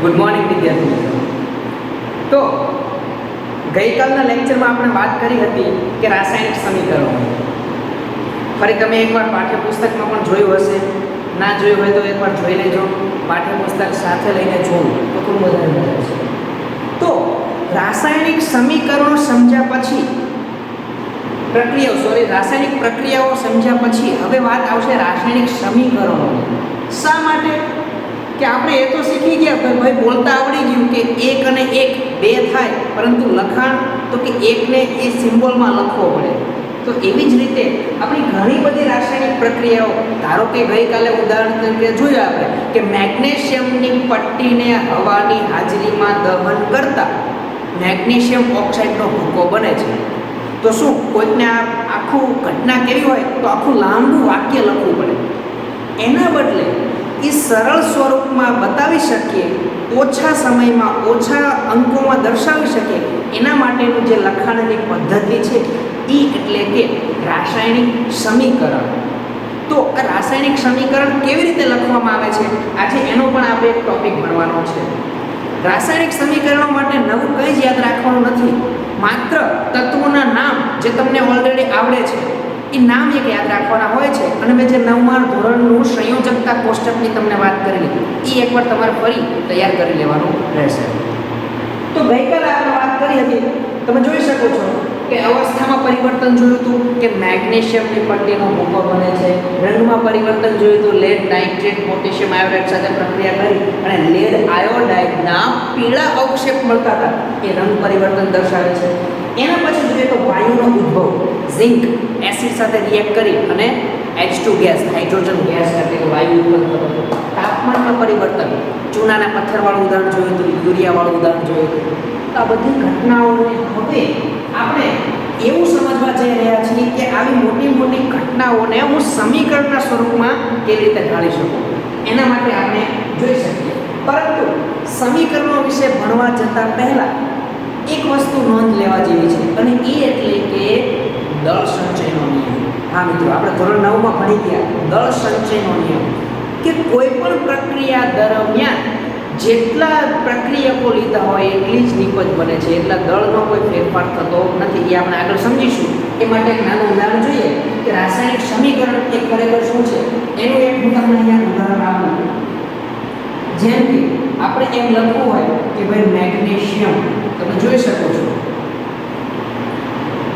Good morning વિદ્યાર્થી મિત્રો. તો ગઈકાલના લેક્ચરમાં આપણે વાત કરી હતી કે રાસાયણિક સમીકરણો. ફરી તમે એકવાર પાઠ્યપુસ્તકમાં પણ જોયું હશે, ના જોયું હોય તો એકવાર જોઈ લેજો. પાઠ્યપુસ્તક સાથે લઈને જોવું તો ખૂબ વધારે મજા આવશે. તો રાસાયણિક સમીકરણો સમજ્યા પછી રાસાયણિક પ્રક્રિયાઓ સમજ્યા પછી હવે વાત આવશે રાસાયણિક સમીકરણો. શા માટે? કે આપણે એ તો શીખી ગયા કે ભાઈ બોલતા આવડી ગયું કે 1 અને 1 2 થાય, પરંતુ લખાણ તો કે 1 ને એ સિમ્બોલમાં લખવો પડે. તો એવી જ રીતે આપણી ઘણી બધી રાસાયણિક પ્રક્રિયાઓ, ધારો કે ગઈકાલે ઉદાહરણ તરીકે જોયું આપણે કે મેગ્નેશિયમની પટ્ટીને હવાની હાજરીમાં દહન કરતા મેગ્નેશિયમ ઓક્સાઇડનો ભૂકો બને છે. તો શું કોઈકને આ આખું ઘટના કેવી હોય તો આખું લાંબુ વાક્ય લખવું પડે. એના બદલે એ સરળ સ્વરૂપમાં બતાવી શકીએ, ઓછા સમયમાં ઓછા અંકોમાં દર્શાવી શકીએ, એના માટેનું જે લખાણની પદ્ધતિ છે એ એટલે કે રાસાયણિક સમીકરણ. તો આ રાસાયણિક સમીકરણ કેવી રીતે લખવામાં આવે છે, આજે એનો પણ આપણે એક ટોપિક ભણવાનો છે. રાસાયણિક સમીકરણો માટે નવું કંઈ જ યાદ રાખવાનું નથી, માત્ર તત્વોના નામ જે તમને ઓલરેડી આવડે છે એ નામ એક યાદ રાખવાના હોય છે. અને મેં જે 9મા ધોરણનું સંયોજકતા કોષ્ટકની તમને વાત કરેલી એ એકવાર તમારે ફરી તૈયાર કરી લેવાનું રહેશે. તો ગઈકાલે આપણે વાત કરી હતી, તમે જોઈ શકો છો કે અવસ્થામાં પરિવર્તન જોયું હતું કે મેગ્નેશિયમની પટ્ટીનો ભૂકો બને છે. રંગમાં પરિવર્તન જોયું હતું, લેડ નાઇટ્રેટ પોટેશિયમ આયોડાઇડ સાથે પ્રક્રિયા કરી અને લેડ આયોડાઇડના પીળા અવક્ષેપ મળતા હતા, એ રંગ પરિવર્તન દર્શાવે છે. એના પછી જોઈએ તો વાયુનો ઉદ્ભવ, ઝિંક એસિડ સાથે રિએક્ટ કરી અને H2 ગેસ, હાઇડ્રોજન ગેસ એટલે વાયુ ઉત્પન્ન થતો હતો. તાપમાનમાં પરિવર્તન, ચૂનાના પથ્થરવાળું ઉદાહરણ જોયું હતું, યુરિયાવાળું ઉદાહરણ જોયું હતું. આ બધી ઘટનાઓને હવે આપણે એવું સમજવા જઈ રહ્યા છીએ કે આવી મોટી મોટી ઘટનાઓને હું સમીકરણના સ્વરૂપમાં કેવી રીતે ઢાળી શકું, એના માટે આપણે જોઈ શકીએ. પરંતુ સમીકરણો વિશે ભણવા જતાં પહેલાં એક વસ્તુ નોંધ લેવા જેવી છે, અને એ એટલે કે દળ સંચયનો નિયમ. હા મિત્રો, આપણે ધોરણ 9માં ભણી ગયા દળ સંચયનો નિયમ, કે કોઈ પણ પ્રક્રિયા દરમિયાન જેટલા પ્રક્રિયકો લીધા હોય એટલી જ નિપજ બને છે, એટલા દળનો કોઈ ફેરફાર થતો નથી. એ આપણે આગળ સમજીશું. એ માટે એક નાનું ઉદાહરણ જોઈએ કે રાસાયણિક સમીકરણ એ ખરેખર શું છે, એનું એક હું તમને અહીંયા ઉદાહરણ આપું. જેમ કે આપણે એમ લખવું હોય કે ભાઈ મેગ્નેશિયમ, તમે જોઈ શકો છો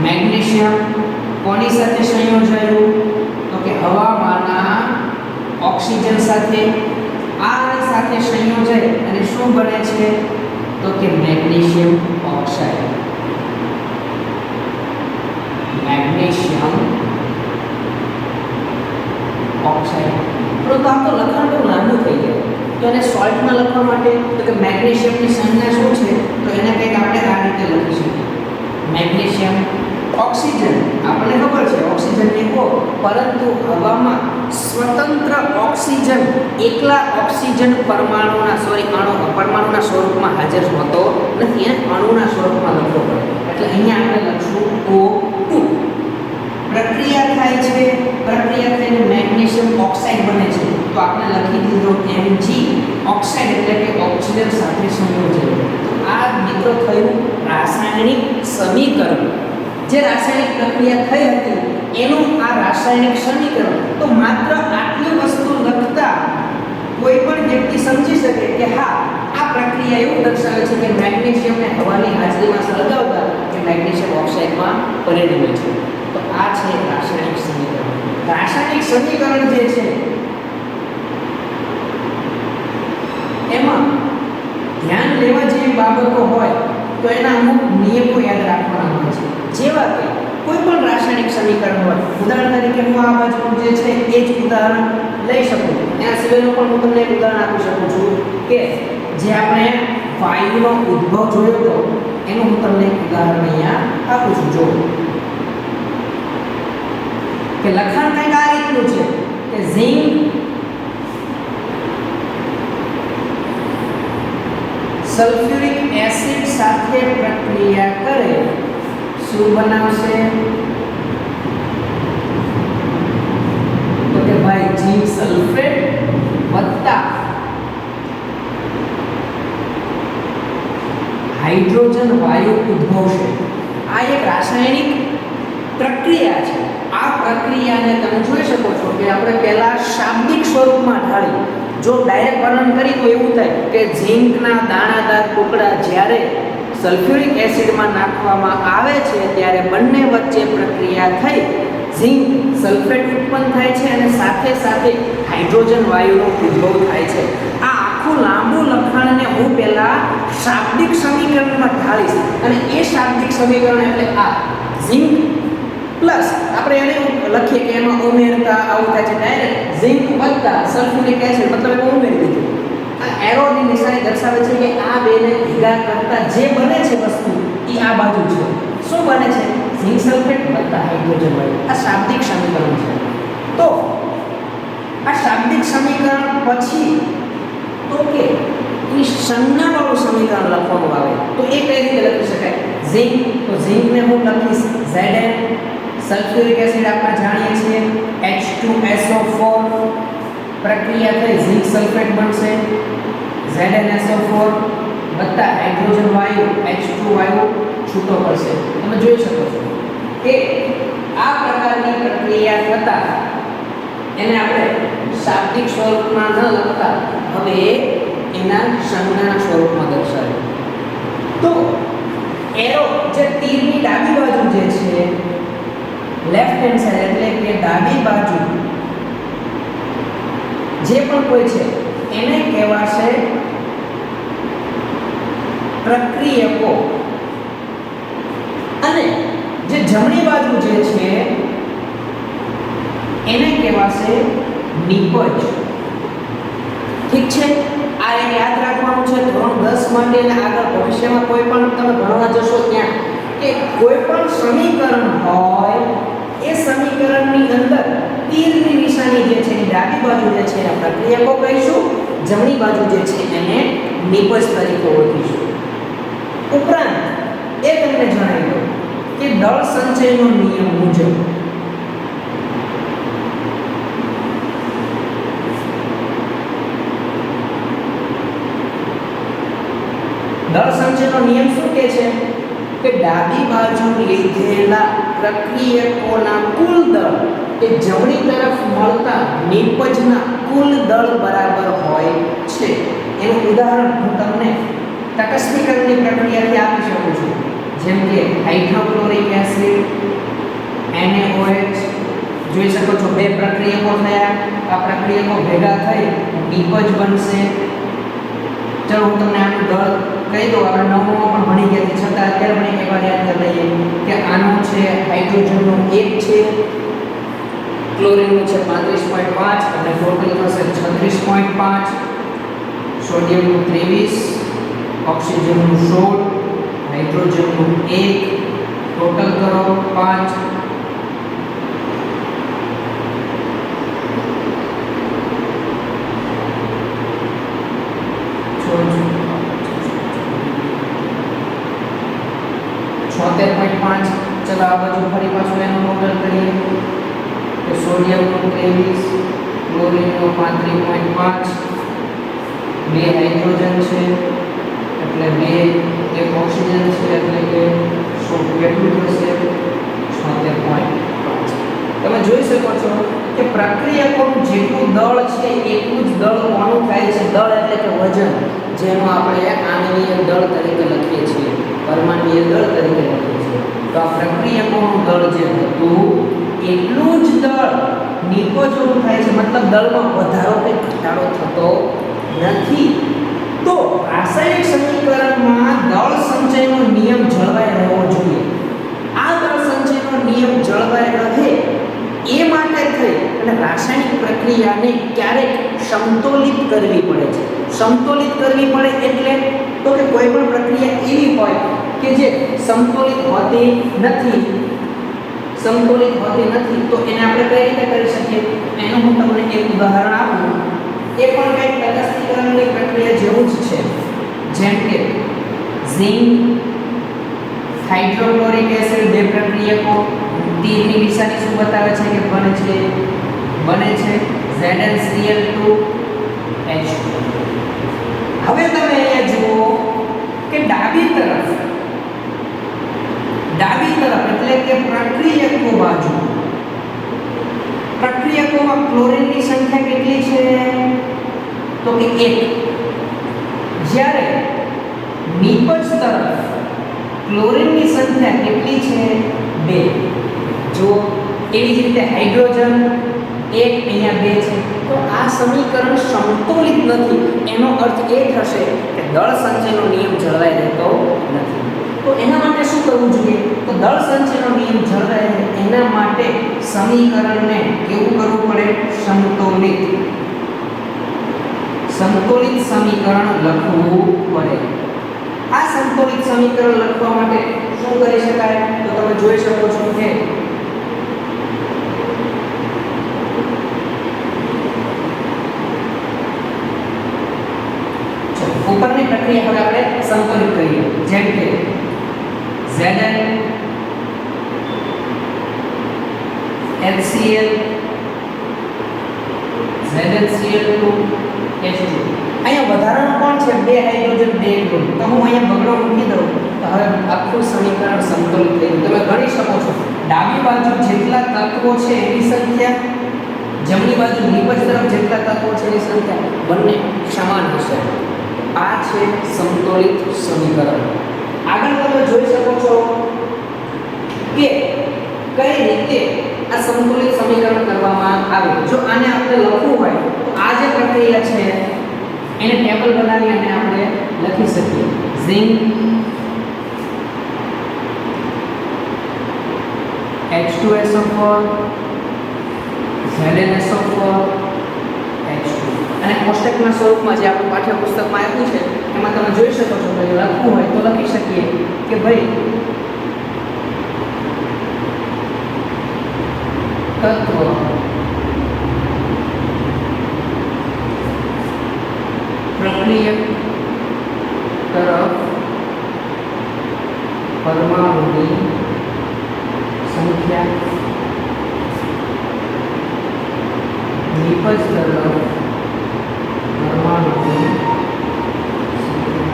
મેગ્નેશિયમ કોની સાથે સંયોજાયું, તો કે હવામાંના ઓક્સિજન સાથે. આ સાથે સંયોજાય અને શું બને છે, તો કે મેગ્નેશિયમ ઓક્સાઇડ. Magnesium oxide. પરંતુ આ તો લખાણ બહુ લાંબુ થઈ ગયું, તો એને સોલ્ટમાં લખવા માટે તો કે મેગ્નેશિયમની સંજ્ઞા શું છે, તો એને કંઈક આપણે આ રીતે લખીશું, મેગ્નેશિયમ ઓક્સિજન. આપણને ખબર છે ઓક્સિજનને કહો, પરંતુ હવામાં સ્વતંત્ર ઓક્સિજન એકલા ઓક્સિજન પરમાણુના સ્વરૂપમાં હાજર હોતો નથી, એને અણુના સ્વરૂપમાં લખવો પડે. એટલે અહીંયા આપણે લખશું O2. પ્રક્રિયા થાય છે, પ્રક્રિયા થઈને મેગ્નેશિયમ ઓક્સાઇડ બને છે, તો આપણે લખી દીધો Mg ઓક્સાઇડ એટલે કે ઓક્સિજન સાથે સંયોજન. તો આ મિત્રો થયું રાસાયણિક સમીકરણ. જે રાસાયણિક પ્રક્રિયા થઈ હતી એનું આ રાસાયણિક સમીકરણ. તો માત્ર આટલી વસ્તુ લખતા કોઈ પણ વ્યક્તિ સમજી શકે કે હા, આ પ્રક્રિયા એવું દર્શાવે છે કે મેગ્નેશિયમને હવાની હાજરીમાં સળગાવતા કે મેગ્નેશિયમ ઓક્સાઇડમાં પરિણમે છે. તો આ છે રાસાયણિક સમીકરણ. રાસાયણિક સમીકરણ જે છે એમાં ધ્યાન લેવા જેવી બાબતો હોય તો એના અમુક નિયમો યાદ રાખવાના હોય છે. જેવા કે કોઈ પણ રાસાયણિક સમીકરણ હોય, ઉદાહરણ તરીકે હું આ બાજુ જે છે એ જ ઉદાહરણ લઈ શકું. એના સિવાયનું પણ હું તમને એક ઉદાહરણ આપી શકું છું કે જે આપણે વાયુનો ઉદ્ભવ જોયો હતો એનું હું તમને એક ઉદાહરણ અહીંયા આપું છું. જો કે લખાણ કંઈક આ રીતનું છે કે ઝિંક સલ્ફ્યુરિક એસિડ સાથે પ્રક્રિયા કરે, શું બનાવશે, તો કે ભાઈ ઝિંક સલ્ફેટ વત્તા હાઇડ્રોજન વાયુ ઉદ્ભવશે. આ એક રાસાયણિક પ્રક્રિયા છે. આ પ્રક્રિયાને તમે જોઈ શકો છો કે આપણે પહેલા શાબ્દિક સ્વરૂપમાં ઢાળી, જો ડાયરેક્ટ વર્ણન કરી તો એવું થાય કે ઝીંકના દાણાદાર ટુકડા જ્યારે સલ્ફ્યુરિક એસિડમાં નાખવામાં આવે છે ત્યારે બંને વચ્ચે પ્રક્રિયા થઈ ઝીંક સલ્ફેટ ઉત્પન્ન થાય છે અને સાથે સાથે હાઇડ્રોજન વાયુનો ઉદ્ભવ થાય છે. આ આખું લાંબુ લખાણને હું પહેલા શાબ્દિક સમીકરણમાં ઢાળીશ અને એ શાબ્દિક સમીકરણ એટલે આ ઝીંક પ્લસ આપણે એને લખીએ કે એમાં ઉમેરતા આવું થાય છે ડાયરેક્ટ ઝીંક વત્તા સલ્ફ્યુરિક એસિડ, મતલબ એમાં ઉમેરી દીધું. આ એરોની નિશાની દર્શાવે છે કે આ બેને ભેગા કરતા જે બને છે વસ્તુ એ આ બાજુ છે. શું બને છે? ઝીંક સલ્ફેટ વત્તા હાઇડ્રોજન વાયુ. આ શાબ્દિક સમીકરણ છે. તો આ શાબ્દિક સમીકરણ પછી તો કે એ સંજ્ઞાવાળું સમીકરણ લખવાનું આવે તો એ કઈ રીતે લખી શકાય? ઝીંક, તો ઝીંકને હું લખીશ Zn, સલ્ફ્યુરિક એસિડ આપણે જાણીએ છીએ H2SO4, પ્રક્રિયા થઈ ઝીંક સલ્ફેટ બનશે ZnSO4 વત્તા હાઇડ્રોજન વાયુ H2 વાયુ છૂટો પડશે. તમે જોઈ શકો છો કે આ પ્રકારની પ્રક્રિયા થતા એને આપણે શાબ્દિક સ્વરૂપમાં ન લખતા હવે એના સંજ્ઞાના સ્વરૂપમાં દર્શાવ્યું. તો એરો જે તીરની ડાબી બાજુ જે છે લેફ્ટ હેન્ડ સાઈડ એટલે કે ડાબી બાજુ જે પણ કોઈ છે એને કહેવાશે પ્રક્રિયકો અને જે જમણી બાજુ જે છે એને કહેવાશે નિપજ. ઠીક છે, આ એક યાદ રાખવાનું છે ધોરણ 10 માટે અને આગળ ભવિષ્યમાં કોઈ પણ તમે ભણવા જશો ત્યાં કે કોઈ પણ સમીકરણ હોય એ સમીકરણની અંદર તીરની નિશાની જે છે એ ડાબી બાજુ જે છે એને પ્રક્રિયકો કહીશું, જમણી બાજુ જે છે એને નિપજ તરીકે ઓળખીશું. ઉપરાંત એ તમને જણાવી દઉં કે દળ સંચયનો નિયમ મુજબ દળ સંચયનો નિયમ શું કહે છે કે ડાબી બાજુ લીધેલા પ્રક્રિયકોના કુલ દળ એ જમણી તરફ મળતા નિપજના કુલ દળ બરાબર હોય છે. એનું ઉદાહરણ હું તમને તટસ્થીકરણની પ્રક્રિયાથી આપી શકું છું. જેમ કે હાઇડ્રોક્લોરિક એસિડ NaOH જોઈ શકો છો, બે પ્રક્રિયકો થયા, આ પ્રક્રિયકો ભેગા થઈ નિપજ બનશે. ચલો હું તમને આનું દળ કહી દઉં. આપણે નવમું પણ ભણી ગયા છતાં અત્યારે પણ એકવાર યાદ કરી લઈએ કે આનો છે હાઇડ્રોજનનો 1 છે, ક્લોરીનનું છે 35.5 અને ટોટલ થશે 36.5, સોડિયમનું 23, ઓક્સિજનનું 16, હાઇડ્રોજનનું 1, ટોટલ કરો 5, ચલો આ બાજુ ફરી પાછું એનું ટોટલ કરીએ તો સોડિયમનું 23, ક્લોરીનનું 35.5, 2 હાઇડ્રોજન છે એટલે 2, 1 ઓક્સિજન છે એટલે કે કેટલું થશે 76.5. તમે જોઈ શકો છો કે પ્રક્રિયકોનું જેટલું દળ છે એટલું જ દળ કોનું થાય છે? દળ એટલે કે વજન, જેનું આપણે આણ્વીય દળ તરીકે લખીએ છીએ, પરમાણ્વીય દળ તરીકે લખીએ છીએ. તો આ પ્રક્રિયકોનું દળ જે હતું એટલું જ દળ નિપજોનું થાય છે, મતલબ દળમાં વધારો કે ઘટાડો થતો નથી. તો રાસાયણિક સમીકરણમાં દળ સંચયનો નિયમ જળવાઈ રહેવો જોઈએ. આ દળ સંચયનો નિયમ જળવાઈ રહે એ માટે થઈ અને રાસાયણિક પ્રક્રિયાને ક્યારેક સમતોલિત કરવી પડે છે. સમતોલિત કરવી પડે એટલે તો કે કોઈ પણ પ્રક્રિયા એવી હોય કે જે સમતોલિત હોતી નથી, તો એને આપણે કઈ રીતે કરી શકીએ? એનું હું તમને એક ઉદાહરણ આપું. એ પણ કંઈક તટસ્થીકરણની પ્રક્રિયા જેવું જ છે. જેમ કે ઝિંક, હાઇડ્રોક્લોરિક એસિડ, બે પ્રક્રિયકો, તીરની નિશાની શું બતાવે છે કે બને છે ZnCl2 H2. હવે તમે અહીંયા જુઓ કે ડાબી તરફ સંખ્યા કેટલી છે તો કે 1, જ્યારે નિપજ તરફ ક્લોરીનની સંખ્યા કેટલી છે 2. જો એવી જ રીતે હાઇડ્રોજન 1 અહીંયા 2 છે, તો આ સમીકરણ સમતોલિત નથી. એનો અર્થ એ થશે કે દળ સંચયનો નિયમ જળવાઈ રહેતો નથી. તો એના માટે શું કરવું જોઈએ? તો દળ સંચયનો નિયમ જળવાઈ રહે એના માટે સમીકરણને કેવું કરવું પડે? સમતોલિત. સંતુલિત સમીકરણ લખવું પડે. આ સંતુલિત સમીકરણ લખવા માટે શું કરી શકાય? તો તમે જોઈ શકો છો કે ઉપરની પ્રક્રિયા હવે આપણે સંતુલિત કરીએ. જેમ કે Zn HCl ZnCl2 H2. અહીંયા વધારાનું કોણ છે? 2 હાઇડ્રોજન 2 ક્લોરીન. તો હું અહીંયા બગડો મૂકી દઉં તો હવે આખું સમીકરણ સંતુલિત થઈ ગયું. તમે ગણી શકો છો ડાબી બાજુ જેટલા તત્વો છે એની સંખ્યા, જમણી બાજુ નિપજ તરફ જેટલા તત્વો છે એની સંખ્યા બંને સમાન હશે. આ છે સંતુલિત સમીકરણ. આગળ તમે જોઈ શકો છો કે કઈ રીતે આ સંતુલિત સમીકરણ કરવામાં આવે. જો આને આપણે લખવું હોય તો આ જે પ્રક્રિયા છે એને ટેબલ બનાવી અને આપણે લખી શકીએ. Zinc H2SO4 ZnSO4 H2. અને કોષ્ટકના સ્વરૂપમાં જે આપણું પાઠ્યપુસ્તકમાં આપ્યું છે એમાં તમે જોઈ શકો છો કે લખવું હોય તો લખી શકીએ કે ભાઈ તત્વ પ્રક્રિયક તરફ પરમાણુની સંખ્યા નિપજ તરફ પરમાણુની સંખ્યા.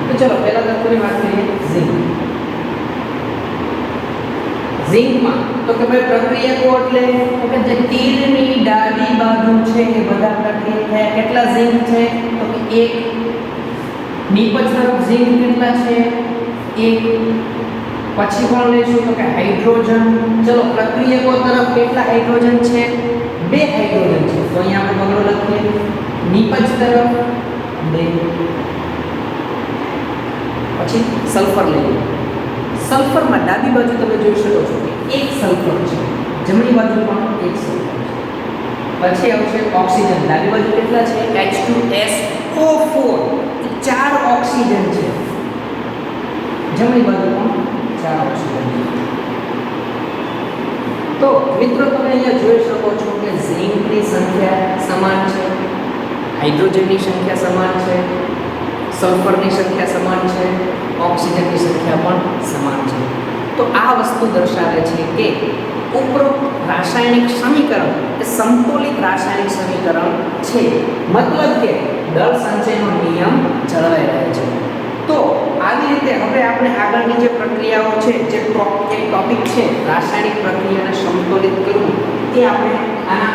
તો ચલો પહેલા તત્વની વાત કરીએ. ઝિંક. ઝિંકમાં તો કે ભાઈ પ્રક્રિયકો એટલે કે જે તીરની ડાબી બાજુ છે એ બધા પ્રક્રિયક થયા. કેટલા ઝિંક છે? તો કે 1. નિપજ તરફ ઝિંક કેટલા છે? 1. પછી કોણ લઈશું? તો કે હાઇડ્રોજન. ચલો પ્રક્રિયકો તરફ કેટલા હાઇડ્રોજન છે? 2 હાઇડ્રોજન છે. તો અહીંયા આપણે બગડો લખીએ. નિપજ તરફ 2. પછી સલ્ફર લઈએ. સલ્ફરમાં ડાબી બાજુ તમે જોઈ શકો છો કે 1 સલ્ફર છે, જમણી બાજુ પણ 1 સલ્ફર છે. પછી આવશે ઓક્સિજન. ડાબી બાજુ કેટલા છે? H2SO4, 4 ઓક્સિજન છે. જમણી બાજુ પણ 4 ઓક્સિજન છે. તો મિત્રો તમે અહીંયા જોઈ શકો છો કે ઝિંકની સંખ્યા સમાન છે, હાઇડ્રોજનની સંખ્યા સમાન છે, સલ્ફરની સંખ્યા સમાન છે, ઓક્સિજનની સંખ્યા પણ સમાન છે. તો આ વસ્તુ દર્શાવે છે કે ઉપરોક્ત રાસાયણિક સમીકરણ એ સંતુલિત રાસાયણિક સમીકરણ છે. મતલબ કે દળ સંચયનો નિયમ જળવાઈ રહે છે. તો આવી રીતે હવે આપણે આગળની જે પ્રક્રિયાઓ છે, જે ટોપિક છે રાસાયણિક પ્રક્રિયાને સંતુલિત કરવું, તે આપણે આના